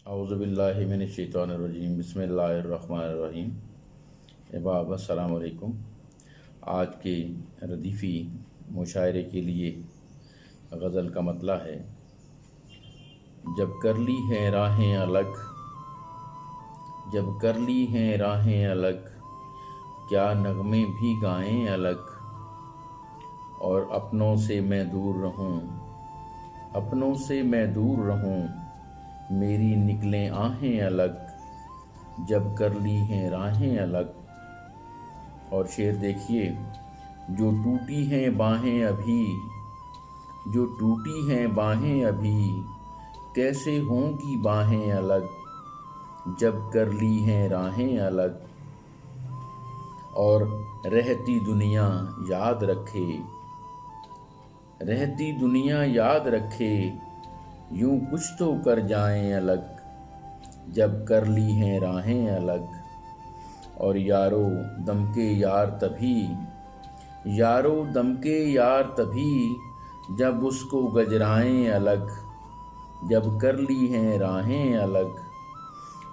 औज़ुबिल्लाहि मिनश्शैतानिर्रजीम बिस्मिल्लाहिर्रहमानिर्रहीम। अहबाब अस्सलाम वालेकुम। आज के रदीफ़ी मुशायरे के लिए गज़ल का मतला है। जब कर ली हैं राहें अलग, जब कर ली हैं राहें अलग, क्या नगमे भी गाएं अलग। और अपनों से मैं दूर रहूं, अपनों से मैं दूर रहूं, मेरी निकलें आहें अलग, जब कर ली हैं राहें अलग। और शेर देखिए, जो टूटी हैं बाहें अभी, जो टूटी हैं बाहें अभी, कैसे होंगी बाहें अलग, जब कर ली हैं राहें अलग। और रहती दुनिया याद रखे, रहती दुनिया याद रखे, यूं कुछ तो कर जाएं अलग, जब कर ली हैं राहें अलग। और यारो दम के यार तभी, यारो दम के यार तभी, जब उसको गजराएं अलग, जब कर ली हैं राहें अलग।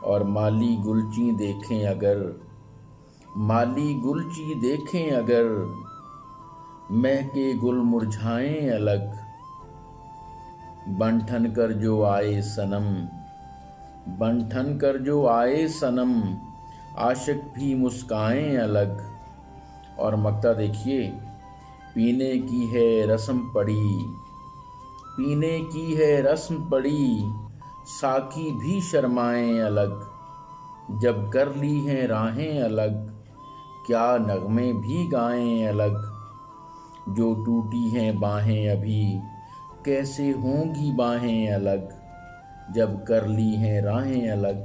और माली गुलची देखें अगर, माली गुलची देखें अगर, महके गुल मुरझाएं अलग, बन ठन कर जो आए सनम, बन ठन कर जो आए सनम, आशिक भी मुस्काएं अलग। और मक्ता देखिए, पीने की है रस्म पड़ी, पीने की है रस्म पड़ी, साकी भी शर्माएं अलग, जब कर ली हैं राहें अलग, क्या नगमे भी गाएं अलग। जो टूटी हैं बाहें अभी, कैसे होंगी बाहें अलग, जब कर ली हैं राहें अलग।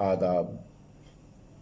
आदाब।